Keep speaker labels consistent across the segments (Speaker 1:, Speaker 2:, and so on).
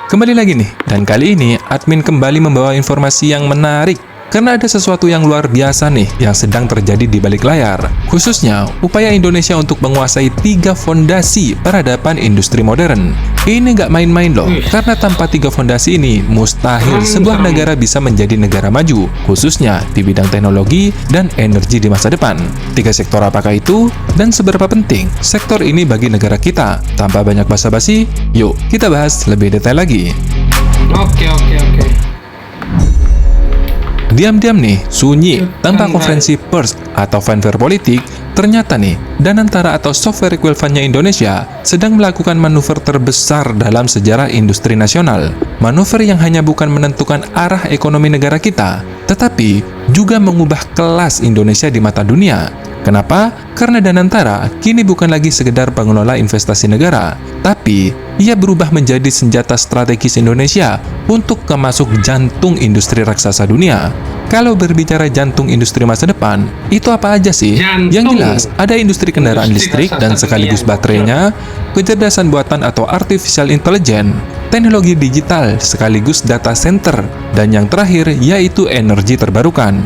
Speaker 1: Kembali lagi nih, dan kali ini admin kembali membawa informasi yang menarik. Karena ada sesuatu yang luar biasa nih yang sedang terjadi di balik layar. Khususnya, upaya Indonesia untuk menguasai 3 fondasi peradaban industri modern. Ini nggak main-main loh, karena tanpa 3 fondasi ini, mustahil sebuah negara bisa menjadi negara maju, khususnya di bidang teknologi dan energi di masa depan. 3 sektor apakah itu? Dan seberapa penting sektor ini bagi negara kita? Tanpa banyak basa-basi, yuk kita bahas lebih detail lagi.
Speaker 2: Oke.
Speaker 1: Diam-diam nih, sunyi, tanpa konferensi pers atau fanfare politik, ternyata nih, Danantara atau software equivalentnya Indonesia sedang melakukan manuver terbesar dalam sejarah industri nasional. Manuver yang hanya bukan menentukan arah ekonomi negara kita, tetapi juga mengubah kelas Indonesia di mata dunia. Kenapa? Karena Danantara kini bukan lagi sekedar pengelola investasi negara, tapi ia berubah menjadi senjata strategis Indonesia untuk masuk jantung industri raksasa dunia. Kalau berbicara jantung industri masa depan, itu apa aja sih? Yang jelas, ada industri kendaraan listrik dan sekaligus baterainya, kecerdasan buatan atau artificial intelligence, teknologi digital sekaligus data center, dan yang terakhir yaitu energi terbarukan.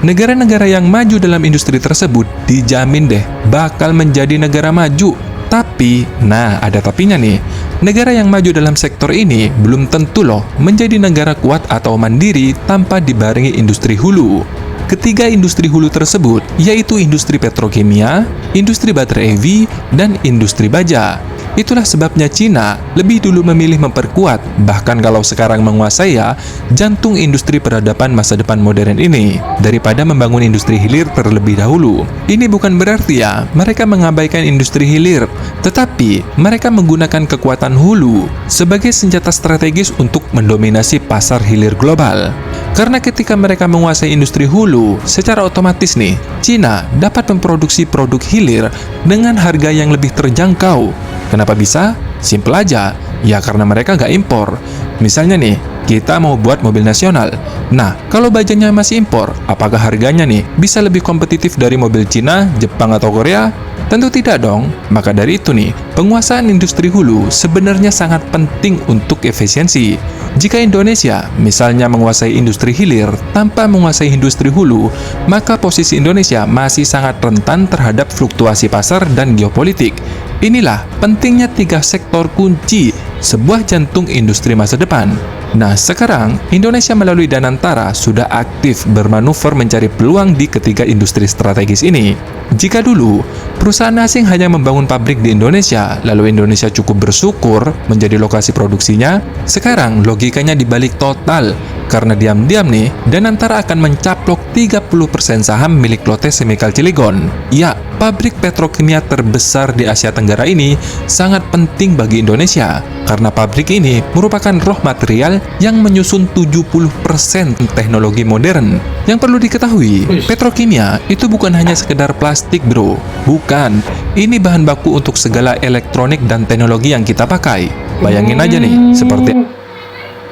Speaker 1: Negara-negara yang maju dalam industri tersebut dijamin deh bakal menjadi negara maju. Tapi, nah ada tapinya nih, negara yang maju dalam sektor ini belum tentu loh menjadi negara kuat atau mandiri tanpa dibarengi industri hulu. Ketiga industri hulu tersebut yaitu industri petrokimia, industri baterai EV, dan industri baja. Itulah sebabnya Cina lebih dulu memilih memperkuat, bahkan kalau sekarang menguasai ya, jantung industri peradaban masa depan modern ini, daripada membangun industri hilir terlebih dahulu. Ini bukan berarti ya, mereka mengabaikan industri hilir, tetapi mereka menggunakan kekuatan hulu sebagai senjata strategis untuk mendominasi pasar hilir global. Karena ketika mereka menguasai industri hulu, secara otomatis nih, Cina dapat memproduksi produk hilir dengan harga yang lebih terjangkau. Kenapa bisa? Simple aja, ya karena mereka nggak impor. Misalnya nih, kita mau buat mobil nasional. Nah, kalau bajanya masih impor, apakah harganya nih bisa lebih kompetitif dari mobil Cina, Jepang, atau Korea? Tentu tidak dong. Maka dari itu nih, penguasaan industri hulu sebenarnya sangat penting untuk efisiensi. Jika Indonesia misalnya menguasai industri hilir tanpa menguasai industri hulu, maka posisi Indonesia masih sangat rentan terhadap fluktuasi pasar dan geopolitik. Inilah pentingnya 3 sektor kunci sebuah jantung industri masa depan. Nah, sekarang Indonesia melalui Danantara sudah aktif bermanuver mencari peluang di ketiga industri strategis ini. Jika dulu, perusahaan asing hanya membangun pabrik di Indonesia, lalu Indonesia cukup bersyukur menjadi lokasi produksinya, sekarang logikanya dibalik total. Karena diam-diam nih, Danantara akan mencaplok 30% saham milik Lotte Chemical Cilegon. Ya, pabrik petrokimia terbesar di Asia Tenggara ini sangat penting bagi Indonesia, karena pabrik ini merupakan roh material yang menyusun 70% teknologi modern. Yang perlu diketahui, petrokimia itu bukan hanya sekedar plastik bro, bukan. Ini bahan baku untuk segala elektronik dan teknologi yang kita pakai. Bayangin aja nih, seperti...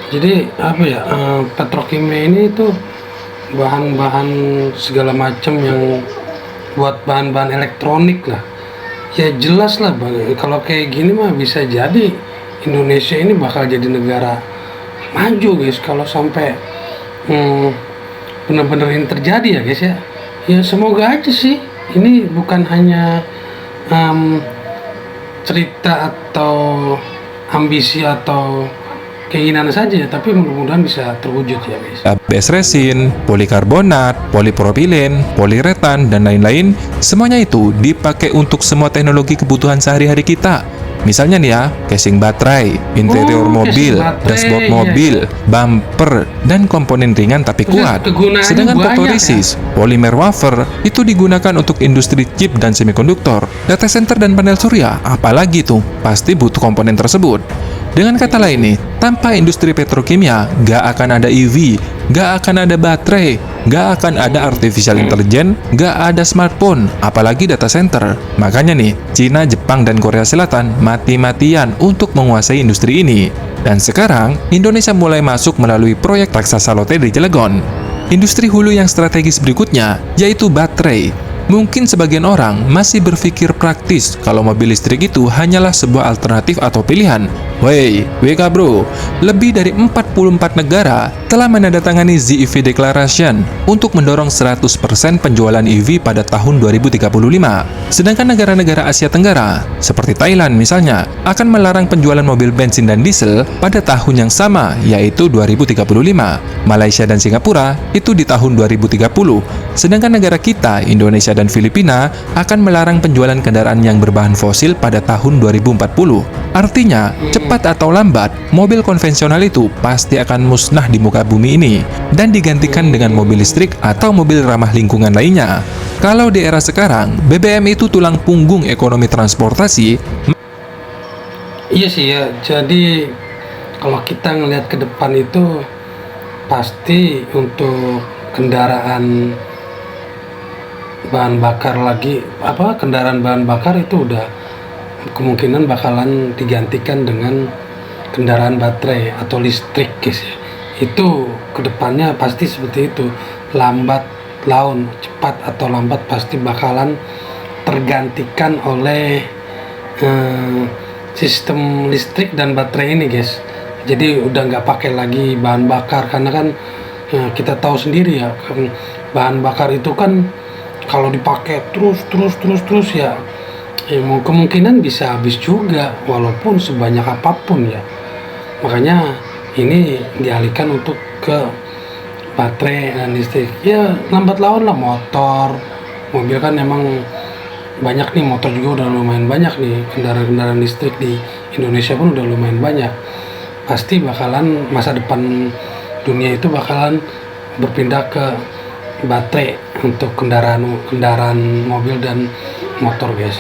Speaker 2: Jadi petrokimia ini tuh bahan-bahan segala macam yang buat bahan-bahan elektronik lah. Ya jelas lah, kalau kayak gini mah bisa jadi Indonesia ini bakal jadi negara maju guys, kalau sampai benar-benar ini terjadi ya guys ya. Ya semoga aja sih ini bukan hanya cerita atau ambisi atau keinginan saja, tapi mudah-mudahan bisa terwujud ya guys.
Speaker 1: ABS resin, polikarbonat, polipropilen, poliuretan, dan lain-lain, semuanya itu dipakai untuk semua teknologi kebutuhan sehari-hari kita. Misalnya nih ya, casing baterai, interior mobil, dashboard mobil, bumper, dan komponen ringan tapi kuat. Sedangkan fotoresist, polimer wafer, itu digunakan untuk industri chip dan semikonduktor, data center dan panel surya, apalagi tuh, pasti butuh komponen tersebut. Dengan kata lain nih, tanpa industri petrokimia, gak akan ada EV, gak akan ada baterai, gak akan ada artificial intelligence, gak ada smartphone, apalagi data center. Makanya nih, Cina, Jepang, dan Korea Selatan mati-matian untuk menguasai industri ini. Dan sekarang, Indonesia mulai masuk melalui proyek raksasa Lotte di Cilegon. Industri hulu yang strategis berikutnya, yaitu baterai. Mungkin sebagian orang masih berpikir praktis kalau mobil listrik itu hanyalah sebuah alternatif atau pilihan. Wey, WK bro, lebih dari 44 negara telah menandatangani ZEV Declaration untuk mendorong 100% penjualan EV pada tahun 2035. Sedangkan negara-negara Asia Tenggara, seperti Thailand misalnya, akan melarang penjualan mobil bensin dan diesel pada tahun yang sama, yaitu 2035. Malaysia dan Singapura itu di tahun 2030. Sedangkan negara kita, Indonesia dan Filipina, akan melarang penjualan kendaraan yang berbahan fosil pada tahun 2040. Artinya, cepat atau lambat, mobil konvensional itu pasti akan musnah di muka bumi ini dan digantikan dengan mobil listrik atau mobil ramah lingkungan lainnya. Kalau di era sekarang, BBM itu tulang punggung ekonomi transportasi.
Speaker 2: Iya sih ya, jadi kalau kita ngelihat ke depan itu pasti untuk kendaraan bahan bakar kendaraan bahan bakar itu udah kemungkinan bakalan digantikan dengan kendaraan baterai atau listrik guys ya. Itu kedepannya pasti seperti itu, lambat laun, cepat atau lambat pasti bakalan tergantikan oleh sistem listrik dan baterai ini guys. Jadi udah nggak pakai lagi bahan bakar, karena kan kita tahu sendiri ya, bahan bakar itu kan kalau dipakai terus ya, kemungkinan bisa habis juga walaupun sebanyak apapun ya. Makanya ini dialihkan untuk ke baterai dan listrik. Ya lambat laun lah, mobil kan emang banyak nih, motor juga udah lumayan banyak nih, kendaraan listrik di Indonesia pun udah lumayan banyak. Pasti bakalan masa depan dunia itu bakalan berpindah ke baterai untuk kendaraan mobil dan motor guys.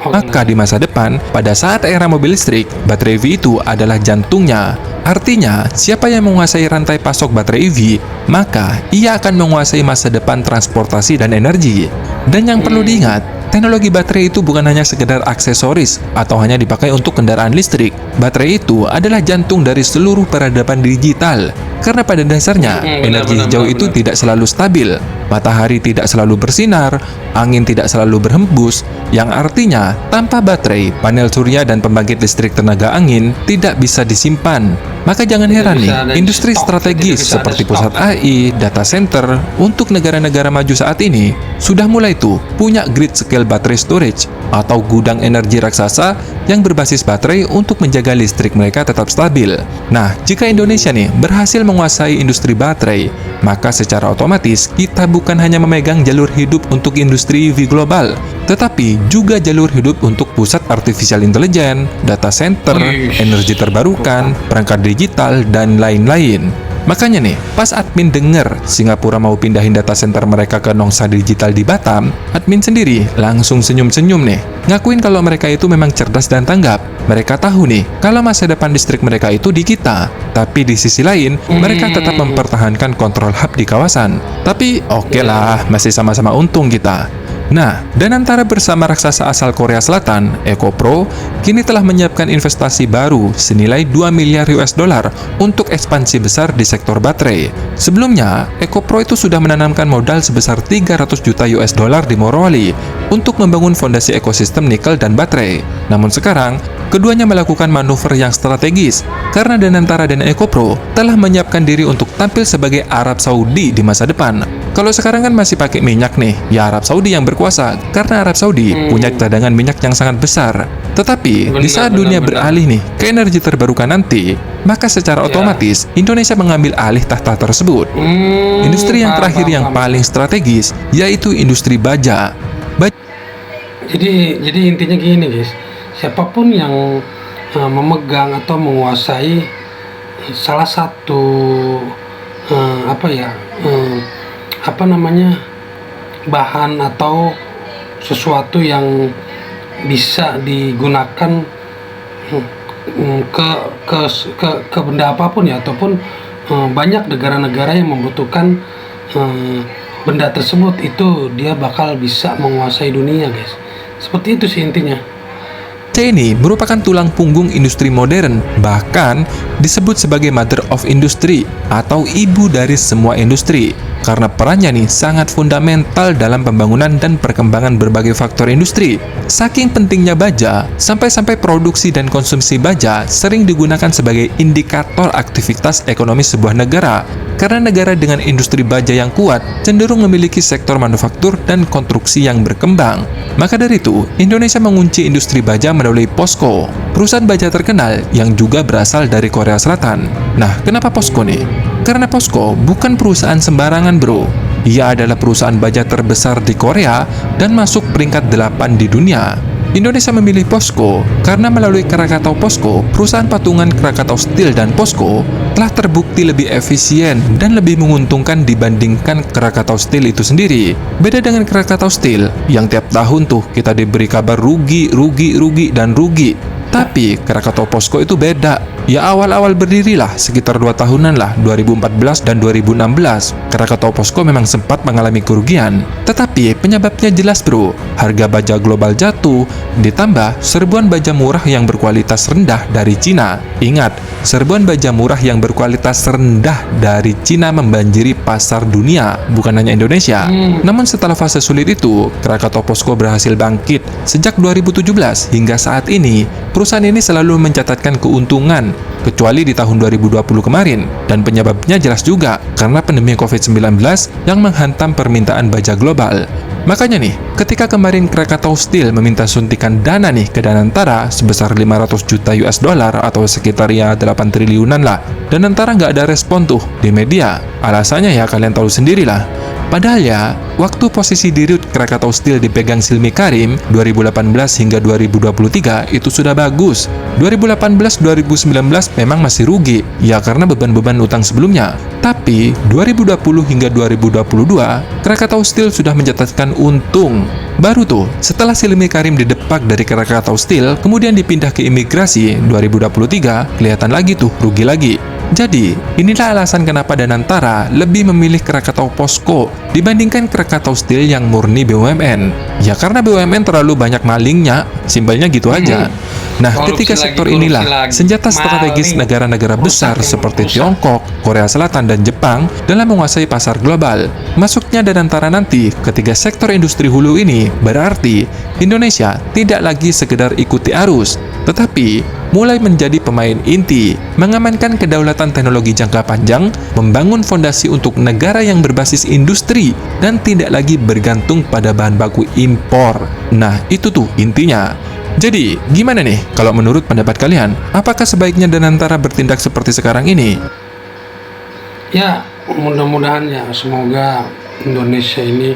Speaker 1: Maka di masa depan, pada saat era mobil listrik, baterai EV itu adalah jantungnya. Artinya, siapa yang menguasai rantai pasok baterai EV, maka ia akan menguasai masa depan transportasi dan energi. Dan yang perlu diingat, teknologi baterai itu bukan hanya sekedar aksesoris atau hanya dipakai untuk kendaraan listrik. Baterai itu adalah jantung dari seluruh peradaban digital. Karena pada dasarnya, energi hijau itu tidak selalu stabil. Matahari tidak selalu bersinar, angin tidak selalu berhembus, yang artinya tanpa baterai, panel surya dan pembangkit listrik tenaga angin tidak bisa disimpan. Maka jangan heran nih, industri strategis seperti pusat AI, data center untuk negara-negara maju saat ini sudah mulai tuh punya grid scale battery storage atau gudang energi raksasa yang berbasis baterai untuk menjaga listrik mereka tetap stabil. Nah, jika Indonesia nih berhasil menguasai industri baterai, maka secara otomatis kita bukan hanya memegang jalur hidup untuk industri EV global, tetapi juga jalur hidup untuk pusat artificial intelligence, data center, energi terbarukan, perangkat digital, dan lain-lain. Makanya nih, pas admin denger Singapura mau pindahin data center mereka ke Nongsa Digital di Batam, admin sendiri langsung senyum-senyum nih, ngakuin kalau mereka itu memang cerdas dan tanggap. Mereka tahu nih, kalau masa depan listrik mereka itu di kita. Tapi di sisi lain, mereka tetap mempertahankan kontrol hub di kawasan. Tapi oke lah, masih sama-sama untung kita. Nah, Danantara bersama raksasa asal Korea Selatan, EcoPro, kini telah menyiapkan investasi baru senilai 2 miliar US dollar untuk ekspansi besar di sektor baterai. Sebelumnya, EcoPro itu sudah menanamkan modal sebesar 300 juta US dollar di Morowali untuk membangun fondasi ekosistem nikel dan baterai. Namun sekarang, keduanya melakukan manuver yang strategis karena Danantara dan EcoPro telah menyiapkan diri untuk tampil sebagai Arab Saudi di masa depan. Kalau sekarang kan masih pakai minyak nih, ya Arab Saudi yang berkuasa karena Arab Saudi punya cadangan minyak yang sangat besar. Tetapi di saat dunia beralih nih ke energi terbarukan nanti, maka secara otomatis Indonesia mengambil alih tahta tersebut. Industri yang terakhir yang paling strategis yaitu industri baja.
Speaker 2: Jadi intinya gini guys, siapapun yang memegang atau menguasai salah satu bahan atau sesuatu yang bisa digunakan ke benda apapun ya, ataupun banyak negara-negara yang membutuhkan benda tersebut, itu dia bakal bisa menguasai dunia guys. Seperti itu sih intinya.
Speaker 1: Ini merupakan tulang punggung industri modern, bahkan disebut sebagai mother of industry atau ibu dari semua industri. karena perannya nih sangat fundamental dalam pembangunan dan perkembangan berbagai faktor industri. Saking pentingnya baja, sampai-sampai produksi dan konsumsi baja sering digunakan sebagai indikator aktivitas ekonomi sebuah negara. Karena negara dengan industri baja yang kuat cenderung memiliki sektor manufaktur dan konstruksi yang berkembang. Maka dari itu, Indonesia mengunci industri baja melalui POSCO, perusahaan baja terkenal yang juga berasal dari Korea Selatan. Nah, kenapa POSCO nih? Karena POSCO bukan perusahaan sembarangan, bro. Ia adalah perusahaan baja terbesar di Korea dan masuk peringkat 8 di dunia. Indonesia memilih POSCO karena melalui Krakatau POSCO, perusahaan patungan Krakatau Steel dan POSCO telah terbukti lebih efisien dan lebih menguntungkan dibandingkan Krakatau Steel itu sendiri. Beda dengan Krakatau Steel yang tiap tahun tuh kita diberi kabar rugi, dan rugi. Tapi Krakatau POSCO itu beda. Ya awal-awal berdirilah, sekitar 2 tahunan lah, 2014 dan 2016. Krakatau POSCO memang sempat mengalami kerugian. Tetapi penyebabnya jelas, bro. Harga baja global jatuh, ditambah serbuan baja murah yang berkualitas rendah dari Cina. Ingat, serbuan baja murah yang berkualitas rendah dari Cina membanjiri pasar dunia, bukan hanya Indonesia. Namun setelah fase sulit itu, Krakatau POSCO berhasil bangkit. Sejak 2017 hingga saat ini, perusahaan ini selalu mencatatkan keuntungan, kecuali di tahun 2020 kemarin. Dan penyebabnya jelas juga, karena pandemi COVID-19 yang menghantam permintaan baja global. Makanya nih, ketika kemarin Krakatau Steel meminta suntikan dana nih ke Danantara sebesar 500 juta US dollar atau sekitar ya 8 triliunan lah, Danantara nggak ada respon tuh di media. Alasannya ya kalian tahu sendirilah. Padahal ya, waktu posisi dirut Krakatau Steel dipegang Silmi Karim 2018 hingga 2023 itu sudah bagus. 2018-2019 memang masih rugi, ya karena beban-beban utang sebelumnya. Tapi 2020 hingga 2022, Krakatau Steel sudah mencatatkan untung. Baru tuh, setelah Silmi Karim didepak dari Krakatau Steel, kemudian dipindah ke imigrasi 2023, kelihatan lagi tuh rugi lagi. Jadi, inilah alasan kenapa Danantara lebih memilih Krakatau POSCO dibandingkan Krakatau Steel yang murni BUMN. Ya karena BUMN terlalu banyak malingnya, simpelnya gitu aja. Nah, ketika sektor inilah senjata strategis negara-negara besar seperti Tiongkok, Korea Selatan, dan Jepang dalam menguasai pasar global. Masuknya Danantara nanti ketiga sektor industri hulu ini berarti Indonesia tidak lagi sekedar ikuti arus, tetapi mulai menjadi pemain inti, mengamankan kedaulatan teknologi jangka panjang, membangun fondasi untuk negara yang berbasis industri, dan tidak lagi bergantung pada bahan baku impor. Nah, itu tuh intinya. Jadi, gimana nih kalau menurut pendapat kalian? Apakah sebaiknya Danantara bertindak seperti sekarang ini?
Speaker 2: Ya, mudah-mudahan ya, semoga Indonesia ini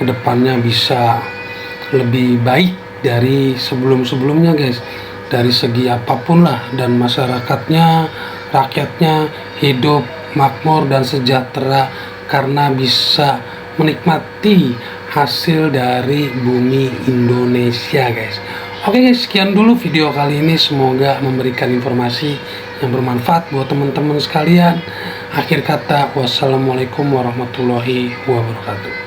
Speaker 2: kedepannya bisa lebih baik dari sebelum-sebelumnya, guys. Dari segi apapun lah, dan masyarakatnya, rakyatnya hidup makmur dan sejahtera karena bisa menikmati hasil dari bumi Indonesia, guys. Oke guys, sekian dulu video kali ini, semoga memberikan informasi yang bermanfaat buat teman-teman sekalian. Akhir kata, wassalamualaikum warahmatullahi wabarakatuh.